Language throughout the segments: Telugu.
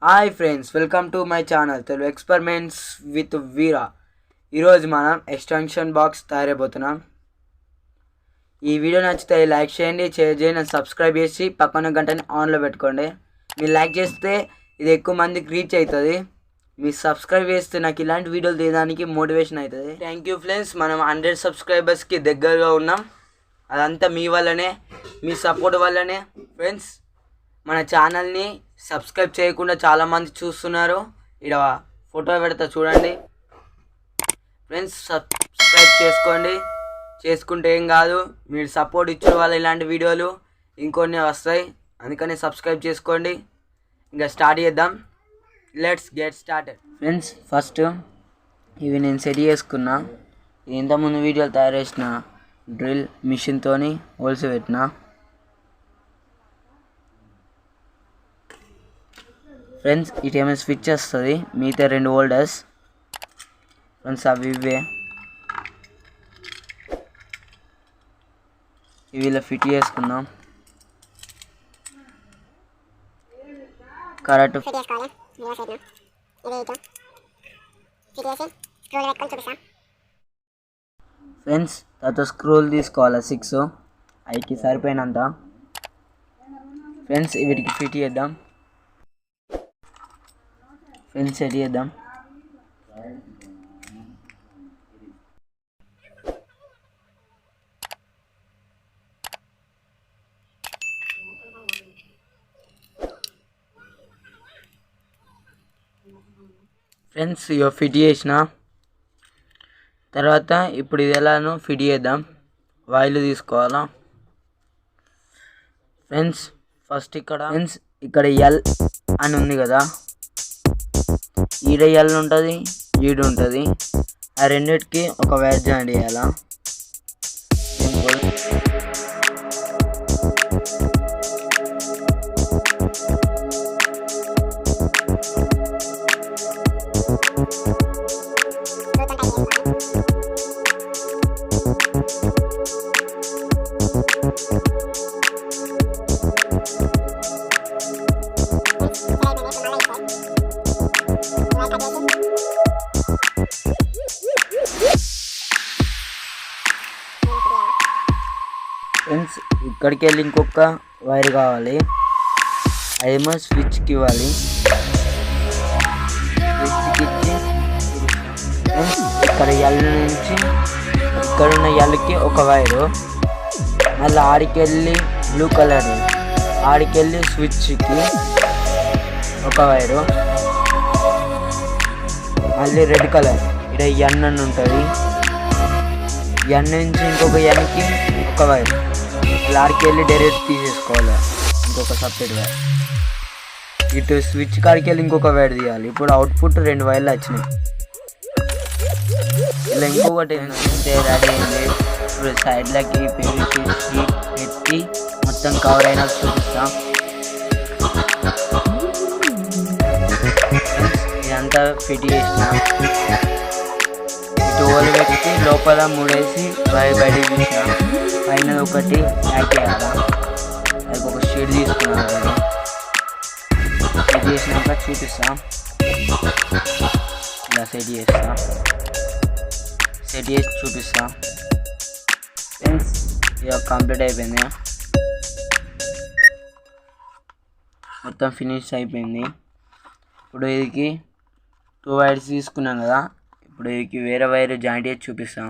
Hi friends, welcome to my channel Telugu experiments with Veera. ఈరోజు మనం ఎక్స్టెన్షన్ బాక్స్ తయారైపోతున్నాం. ఈ వీడియో నచ్చితే లైక్ చేయండి, షేర్ చేయండి, సబ్స్క్రైబ్ చేసి పక్కన గంటని ఆన్లో పెట్టుకోండి. మీరు లైక్ చేస్తే ఇది ఎక్కువ మందికి రీచ్ అవుతుంది. మీరు సబ్స్క్రైబ్ చేస్తే నాకు ఇలాంటి వీడియోలు తీయడానికి మోటివేషన్ అవుతుంది. Thank you friends. మనం 100 సబ్స్క్రైబర్స్కి దగ్గరగా ఉన్నాం. అదంతా మీ వల్లనే, మీ సపోర్ట్ వల్లనే. ఫ్రెండ్స్, మన ఛానల్ని సబ్స్క్రైబ్ చేయకుండా చాలామంది చూస్తున్నారు. ఇక్కడ ఫోటో పెడతా చూడండి. ఫ్రెండ్స్, సబ్స్క్రైబ్ చేసుకోండి. చేసుకుంటే ఏం కాదు, మీరు సపోర్ట్ ఇచ్చిన వల్ల ఇలాంటి వీడియోలు ఇంకొన్ని వస్తాయి. అందుకని సబ్స్క్రైబ్ చేసుకోండి. ఇంకా స్టార్ట్ చేద్దాం. Let's get started. Friends, first ఇవి నేను సెట్ చేసుకున్నా. ఇది ఇంతకుముందు వీడియోలు తయారు చేసిన డ్రిల్ మిషన్తో హోల్స్ పెట్టిన. ఫ్రెండ్స్, ఇటేమో స్విచ్ వస్తుంది, మిగతా 2 హోల్డర్స్. ఫ్రెండ్స్, అవి ఇలా ఫిట్ చేసుకుందాం. కరెక్ట్. ఫ్రెండ్స్, తర్వాత స్క్రూలు తీసుకోవాలి 6 ఐకి సరిపోయినంత. ఫ్రెండ్స్, వీటికి ఫిట్ చేద్దాం. ఫ్రెండ్స్, సెట్ చేద్దాం. ఫ్రెండ్స్, ఇక ఫిట్ చేసిన తర్వాత ఇప్పుడు ఇది ఎలానో ఫిట్ చేద్దాం. వైర్లు తీసుకోవాలా. ఫ్రెండ్స్, ఫస్ట్ ఇక్కడ ఎల్ అని ఉంది కదా, ఈడ ఎల్ ఉంటుంది, ఈడు ఉంటుంది. ఆ రెండిటికి ఒక వైర్ జాయిన్ చేయాలా. సింపుల్. ఫ్రెండ్స్, ఇక్కడికి వెళ్ళి ఇంకొక వైర్ కావాలి. అదేమో స్విచ్కి ఇవ్వాలి. స్విచ్కి ఇచ్చి ఇక్కడ ఎల్ నుంచి ఇక్కడున్న ఎల్కి ఒక వైరు, మళ్ళీ ఆడికెళ్ళి బ్లూ కలర్, ఆడికెళ్ళి స్విచ్కి ఒక వైరు, మళ్ళీ రెడ్ కలర్ ఇక్కడ ఎన్ అని ఉంటుంది. ఎన్ నుంచి ఇంకొక ఎన్కి ఒక వైర్, ఆడికి వెళ్ళి డైరెక్ట్ తీసేసుకోవాలి ఇంకొక సపరేట్ వైర్. ఇటు స్విచ్ కాడికి వెళ్ళి ఇంకొక వైర్ తీయాలి. ఇప్పుడు అవుట్పుట్ 2 వైర్లు వచ్చినాయి. ఇలా ఇంకొకటి ఏంటంటే రెడీ అయింది. ఇప్పుడు సైడ్లకి PVC షీట్ పెట్టి మొత్తం కవర్ అయినా చూపిస్తాం. ఇదంతా ఫిట్ చేసిన. టోల్ పెట్టి లోపల 3 వేసి వైర్ బయటికి తీసిన. పైన ఒకటి ప్యాక్ చేయాలా. అది ఒక షీట్ తీసుకున్నాను. సెట్ చేసినాక చూపిస్తా. ఇలా సెట్ చేసి చూపిస్తా. ఫ్రెండ్స్, ఇక కంప్లీట్ అయిపోయింది, మొత్తం ఫినిష్ అయిపోయింది. ఇప్పుడు ఇది 2 వైర్స్ తీసుకున్నాం కదా, ఇప్పుడు ఇది వేరే వైర్ జాయింట్ చేసి చూపిస్తాం.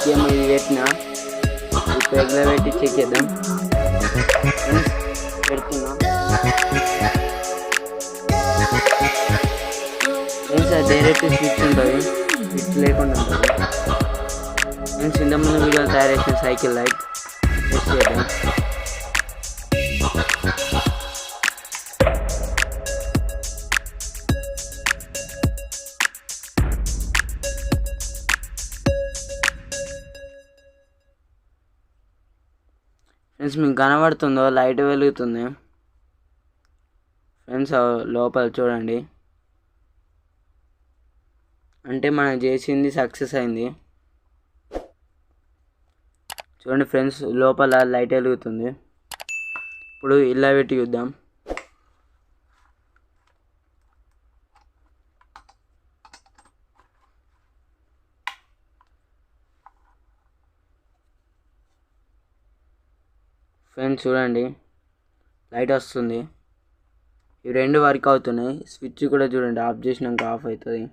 బియ్యం ఇది పెట్టిన ఇప్పుడు ఎగ్లో పెట్టి చెక్ చేద్దాం. పెడుతున్నా ఫ్రెండ్స్, డైరెక్ట్ స్విచ్ ఉంటుంది, స్విచ్ లేకుండా ఉంటుంది. ఫ్రెండ్స్, ఇంతకుముందు వీడియోలు తయారు చేసిన సైకిల్ లైట్ టెస్ట్ చేద్దాం. ఫ్రెండ్స్, మీకు కనబడుతుందో లైట్ వెలుగుతుంది. ఫ్రెండ్స్, లోపల చూడండి, అంటే మనం చేసింది సక్సెస్ అయింది. చూడండి ఫ్రెండ్స్, లోపల లైట్ వెలుగుతుంది. ఇప్పుడు ఇలా పెట్టి చూద్దాం. ఫ్రెండ్స్ చూడండి, లైట్ వస్తుంది. ఇవి రెండు వర్క్ అవుతున్నాయి. స్విచ్ కూడా చూడండి, ఆఫ్ చేసినాక ఆఫ్ అవుతుంది.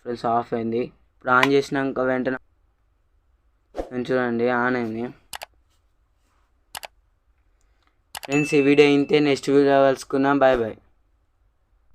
ఫ్రెండ్స్, ఆఫ్ అయింది. ఇప్పుడు ఆన్ చేసినాక వెంటనే చూడండి ఆన్ అయింది. ఫ్రెండ్స్, ఈ వీడియో ఇంతే. నెక్స్ట్ వీడియో కలుసుకుందాం. Bye bye.